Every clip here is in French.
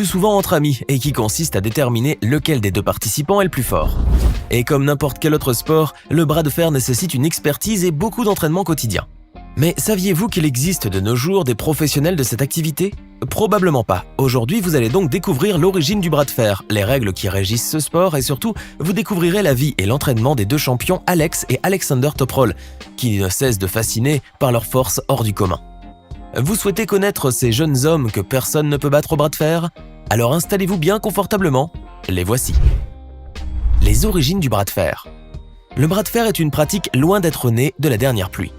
plus souvent entre amis et qui consiste à déterminer lequel des deux participants est le plus fort. Et comme n'importe quel autre sport, le bras de fer nécessite une expertise et beaucoup d'entraînement quotidien. Mais saviez-vous qu'il existe de nos jours des professionnels de cette activité? Probablement pas. Aujourd'hui, vous allez donc découvrir l'origine du bras de fer, les règles qui régissent ce sport et surtout, vous découvrirez la vie et l'entraînement des deux champions Alex et Alexander Toprol, qui ne cessent de fasciner par leur force hors du commun. Vous souhaitez connaître ces jeunes hommes que personne ne peut battre au bras de fer? Alors installez-vous bien confortablement, les voici. Les origines du bras de fer. Le bras de fer est une pratique loin d'être née de la dernière pluie.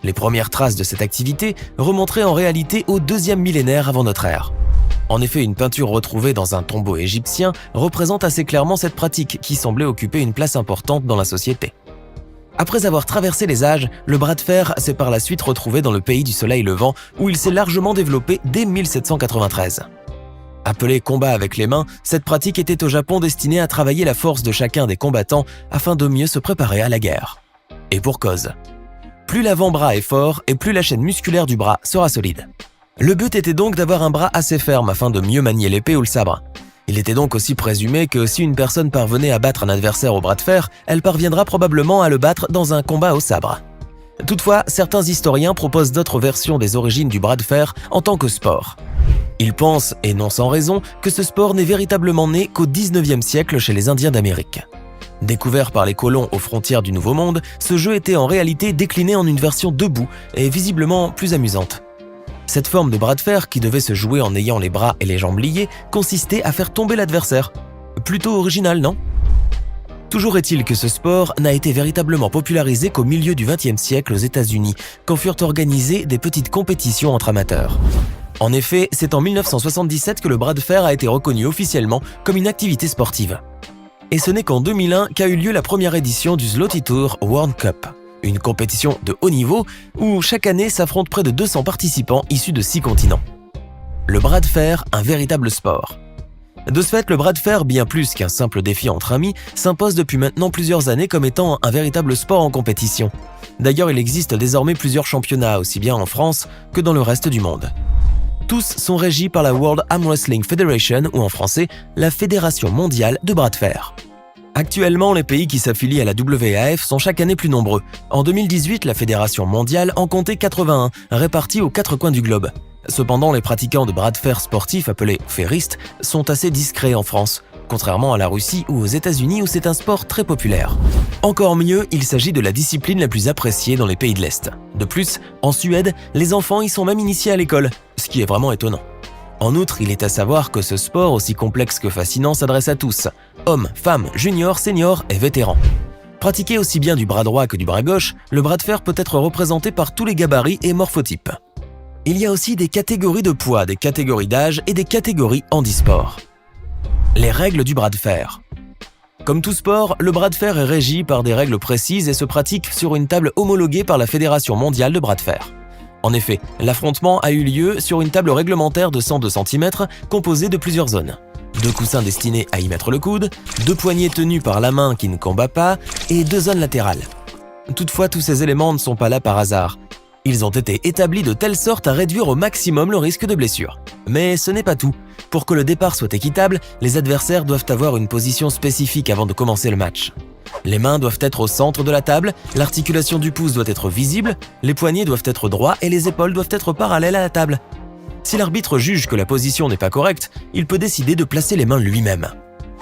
Les premières traces de cette activité remonteraient en réalité au 2e millénaire avant notre ère. En effet, une peinture retrouvée dans un tombeau égyptien représente assez clairement cette pratique qui semblait occuper une place importante dans la société. Après avoir traversé les âges, le bras de fer s'est par la suite retrouvé dans le pays du soleil levant où il s'est largement développé dès 1793. Appelé combat avec les mains, cette pratique était au Japon destinée à travailler la force de chacun des combattants afin de mieux se préparer à la guerre. Et pour cause. Plus l'avant-bras est fort et plus la chaîne musculaire du bras sera solide. Le but était donc d'avoir un bras assez ferme afin de mieux manier l'épée ou le sabre. Il était donc aussi présumé que si une personne parvenait à battre un adversaire au bras de fer, elle parviendra probablement à le battre dans un combat au sabre. Toutefois, certains historiens proposent d'autres versions des origines du bras de fer en tant que sport. Ils pensent, et non sans raison, que ce sport n'est véritablement né qu'au 19e siècle chez les Indiens d'Amérique. Découvert par les colons aux frontières du Nouveau Monde, ce jeu était en réalité décliné en une version debout et visiblement plus amusante. Cette forme de bras de fer, qui devait se jouer en ayant les bras et les jambes liés, consistait à faire tomber l'adversaire. Plutôt original, non? Toujours est-il que ce sport n'a été véritablement popularisé qu'au milieu du XXe siècle aux États-Unis, quand furent organisées des petites compétitions entre amateurs. En effet, c'est en 1977 que le bras de fer a été reconnu officiellement comme une activité sportive. Et ce n'est qu'en 2001 qu'a eu lieu la première édition du Zloty Tour World Cup, une compétition de haut niveau où chaque année s'affrontent près de 200 participants issus de 6 continents. Le bras de fer, un véritable sport. De ce fait, le bras de fer, bien plus qu'un simple défi entre amis, s'impose depuis maintenant plusieurs années comme étant un véritable sport en compétition. D'ailleurs, il existe désormais plusieurs championnats, aussi bien en France que dans le reste du monde. Tous sont régis par la World Arm Wrestling Federation, ou en français, la Fédération mondiale de bras de fer. Actuellement, les pays qui s'affilient à la WAF sont chaque année plus nombreux. En 2018, la Fédération mondiale en comptait 81, répartis aux 4 coins du globe. Cependant, les pratiquants de bras de fer sportifs appelés ferristes sont assez discrets en France, contrairement à la Russie ou aux États-Unis où c'est un sport très populaire. Encore mieux, il s'agit de la discipline la plus appréciée dans les pays de l'Est. De plus, en Suède, les enfants y sont même initiés à l'école, ce qui est vraiment étonnant. En outre, il est à savoir que ce sport, aussi complexe que fascinant, s'adresse à tous, hommes, femmes, juniors, seniors et vétérans. Pratiqué aussi bien du bras droit que du bras gauche, le bras de fer peut être représenté par tous les gabarits et morphotypes. Il y a aussi des catégories de poids, des catégories d'âge et des catégories handisport. Les règles du bras de fer. Comme tout sport, le bras de fer est régi par des règles précises et se pratique sur une table homologuée par la Fédération mondiale de bras de fer. En effet, l'affrontement a eu lieu sur une table réglementaire de 102 cm composée de plusieurs zones. 2 coussins destinés à y mettre le coude, 2 poignées tenues par la main qui ne combat pas et 2 zones latérales. Toutefois, tous ces éléments ne sont pas là par hasard. Ils ont été établis de telle sorte à réduire au maximum le risque de blessure. Mais ce n'est pas tout. Pour que le départ soit équitable, les adversaires doivent avoir une position spécifique avant de commencer le match. Les mains doivent être au centre de la table, l'articulation du pouce doit être visible, les poignets doivent être droits et les épaules doivent être parallèles à la table. Si l'arbitre juge que la position n'est pas correcte, il peut décider de placer les mains lui-même.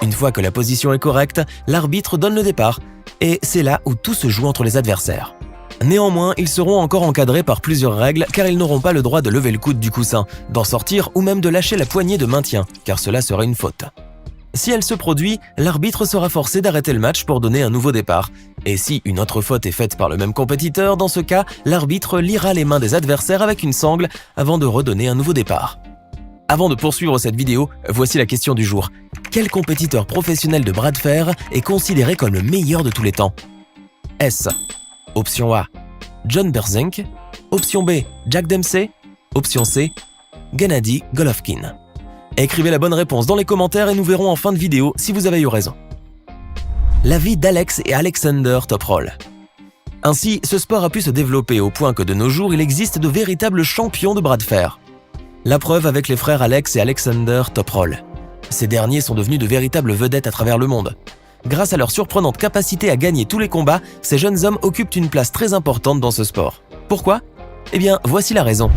Une fois que la position est correcte, l'arbitre donne le départ. Et c'est là où tout se joue entre les adversaires. Néanmoins, ils seront encore encadrés par plusieurs règles car ils n'auront pas le droit de lever le coude du coussin, d'en sortir ou même de lâcher la poignée de maintien, car cela serait une faute. Si elle se produit, l'arbitre sera forcé d'arrêter le match pour donner un nouveau départ. Et si une autre faute est faite par le même compétiteur, dans ce cas, l'arbitre liera les mains des adversaires avec une sangle avant de redonner un nouveau départ. Avant de poursuivre cette vidéo, voici la question du jour. Quel compétiteur professionnel de bras de fer est considéré comme le meilleur de tous les temps? S. Option A, John Berzink. Option B, Jack Dempsey. Option C, Gennady Golovkin. Écrivez la bonne réponse dans les commentaires et nous verrons en fin de vidéo si vous avez eu raison. La vie d'Alex et Alexander Toprol. Ainsi, ce sport a pu se développer au point que de nos jours, il existe de véritables champions de bras de fer. La preuve avec les frères Alex et Alexander Toprol. Ces derniers sont devenus de véritables vedettes à travers le monde. Grâce à leur surprenante capacité à gagner tous les combats, ces jeunes hommes occupent une place très importante dans ce sport. Pourquoi ? Eh bien, voici la raison.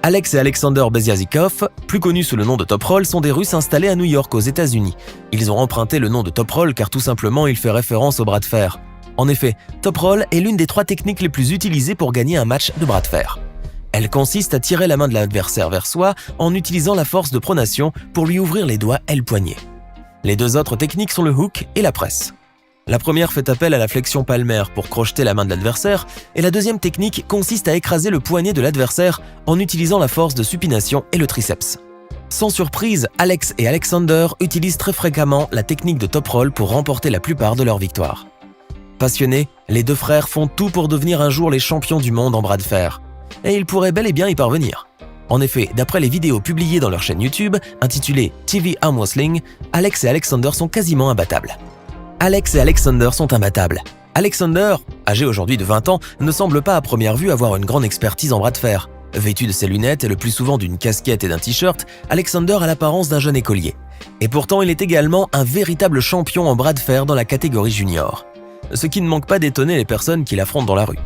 Alex et Alexander Beziazikov, plus connus sous le nom de Top Roll, sont des Russes installés à New York aux États-Unis. Ils ont emprunté le nom de Top Roll car tout simplement il fait référence au bras de fer. En effet, Top Roll est l'une des 3 techniques les plus utilisées pour gagner un match de bras de fer. Elle consiste à tirer la main de l'adversaire vers soi en utilisant la force de pronation pour lui ouvrir les doigts et le poignet. Les 2 autres techniques sont le hook et la presse. La première fait appel à la flexion palmaire pour crocheter la main de l'adversaire et la deuxième technique consiste à écraser le poignet de l'adversaire en utilisant la force de supination et le triceps. Sans surprise, Alex et Alexander utilisent très fréquemment la technique de Top Roll pour remporter la plupart de leurs victoires. Passionnés, les 2 frères font tout pour devenir un jour les champions du monde en bras de fer. Et ils pourraient bel et bien y parvenir. En effet, d'après les vidéos publiées dans leur chaîne YouTube, intitulée TV Arm Wrestling, Alex et Alexander sont quasiment imbattables. Alex et Alexander sont imbattables. Alexander, âgé aujourd'hui de 20 ans, ne semble pas à première vue avoir une grande expertise en bras de fer. Vêtu de ses lunettes et le plus souvent d'une casquette et d'un t-shirt, Alexander a l'apparence d'un jeune écolier. Et pourtant, il est également un véritable champion en bras de fer dans la catégorie junior. Ce qui ne manque pas d'étonner les personnes qui l'affrontent dans la rue.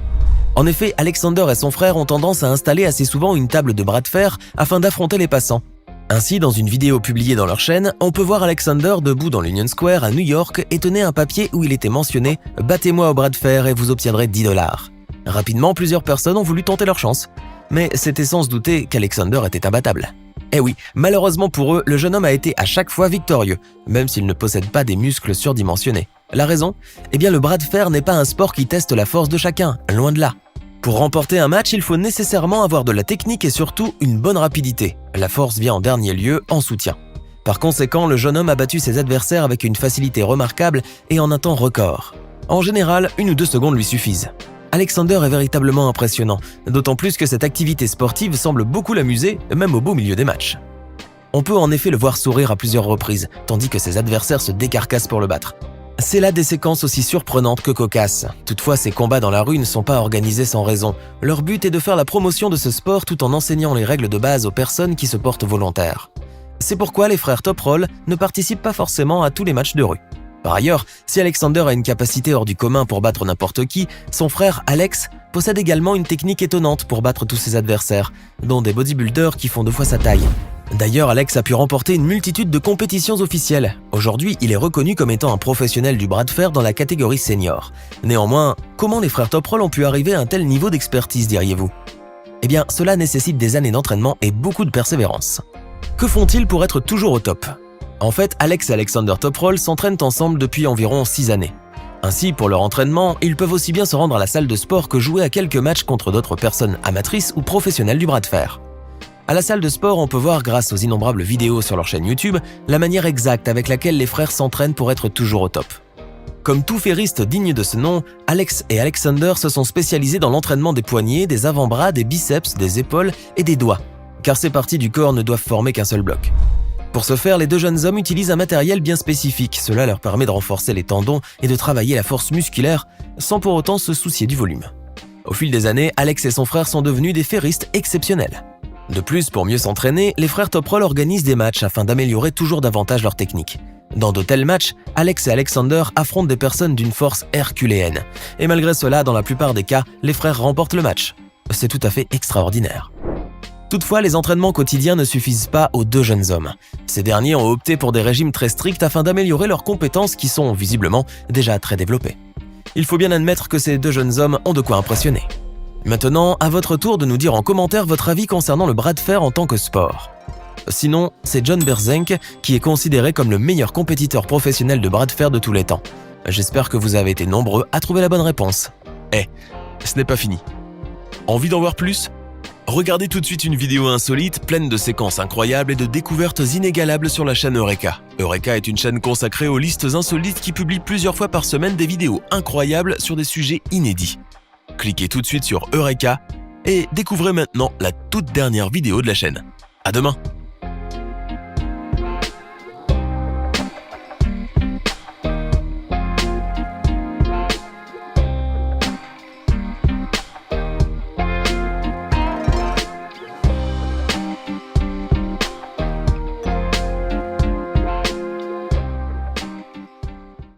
En effet, Alexander et son frère ont tendance à installer assez souvent une table de bras de fer afin d'affronter les passants. Ainsi, dans une vidéo publiée dans leur chaîne, on peut voir Alexander debout dans l'Union Square à New York et tenait un papier où il était mentionné « Battez-moi au bras de fer et vous obtiendrez 10 $. » Rapidement, plusieurs personnes ont voulu tenter leur chance. Mais c'était sans se douter qu'Alexander était imbattable. Eh oui, malheureusement pour eux, le jeune homme a été à chaque fois victorieux, même s'il ne possède pas des muscles surdimensionnés. La raison ? Eh bien, le bras de fer n'est pas un sport qui teste la force de chacun, loin de là. Pour remporter un match, il faut nécessairement avoir de la technique et surtout une bonne rapidité. La force vient en dernier lieu, en soutien. Par conséquent, le jeune homme a battu ses adversaires avec une facilité remarquable et en un temps record. En général, 1 ou 2 secondes lui suffisent. Alexander est véritablement impressionnant, d'autant plus que cette activité sportive semble beaucoup l'amuser, même au beau milieu des matchs. On peut en effet le voir sourire à plusieurs reprises, tandis que ses adversaires se décarcassent pour le battre. C'est là des séquences aussi surprenantes que cocasses. Toutefois, ces combats dans la rue ne sont pas organisés sans raison. Leur but est de faire la promotion de ce sport tout en enseignant les règles de base aux personnes qui se portent volontaires. C'est pourquoi les frères Top Roll ne participent pas forcément à tous les matchs de rue. Par ailleurs, si Alexander a une capacité hors du commun pour battre n'importe qui, son frère Alex possède également une technique étonnante pour battre tous ses adversaires, dont des bodybuilders qui font 2 fois sa taille. D'ailleurs, Alex a pu remporter une multitude de compétitions officielles. Aujourd'hui, il est reconnu comme étant un professionnel du bras de fer dans la catégorie senior. Néanmoins, comment les frères Top Roll ont pu arriver à un tel niveau d'expertise, diriez-vous ? Eh bien, cela nécessite des années d'entraînement et beaucoup de persévérance. Que font-ils pour être toujours au top ? En fait, Alex et Alexander Top Roll s'entraînent ensemble depuis environ 6 années. Ainsi, pour leur entraînement, ils peuvent aussi bien se rendre à la salle de sport que jouer à quelques matchs contre d'autres personnes amatrices ou professionnelles du bras de fer. À la salle de sport, on peut voir, grâce aux innombrables vidéos sur leur chaîne YouTube, la manière exacte avec laquelle les frères s'entraînent pour être toujours au top. Comme tout ferriste digne de ce nom, Alex et Alexander se sont spécialisés dans l'entraînement des poignets, des avant-bras, des biceps, des épaules et des doigts, car ces parties du corps ne doivent former qu'un seul bloc. Pour ce faire, les 2 jeunes hommes utilisent un matériel bien spécifique. Cela leur permet de renforcer les tendons et de travailler la force musculaire sans pour autant se soucier du volume. Au fil des années, Alex et son frère sont devenus des ferristes exceptionnels. De plus, pour mieux s'entraîner, les frères Top Roll organisent des matchs afin d'améliorer toujours davantage leur technique. Dans de tels matchs, Alex et Alexander affrontent des personnes d'une force herculéenne. Et malgré cela, dans la plupart des cas, les frères remportent le match. C'est tout à fait extraordinaire. Toutefois, les entraînements quotidiens ne suffisent pas aux 2 jeunes hommes. Ces derniers ont opté pour des régimes très stricts afin d'améliorer leurs compétences qui sont, visiblement, déjà très développées. Il faut bien admettre que ces 2 jeunes hommes ont de quoi impressionner. Maintenant, à votre tour de nous dire en commentaire votre avis concernant le bras de fer en tant que sport. Sinon, c'est John Berzenk qui est considéré comme le meilleur compétiteur professionnel de bras de fer de tous les temps. J'espère que vous avez été nombreux à trouver la bonne réponse. Ce n'est pas fini. Envie d'en voir plus ? Regardez tout de suite une vidéo insolite, pleine de séquences incroyables et de découvertes inégalables sur la chaîne Eureka. Eureka est une chaîne consacrée aux listes insolites qui publie plusieurs fois par semaine des vidéos incroyables sur des sujets inédits. Cliquez tout de suite sur Eureka et découvrez maintenant la toute dernière vidéo de la chaîne. À demain!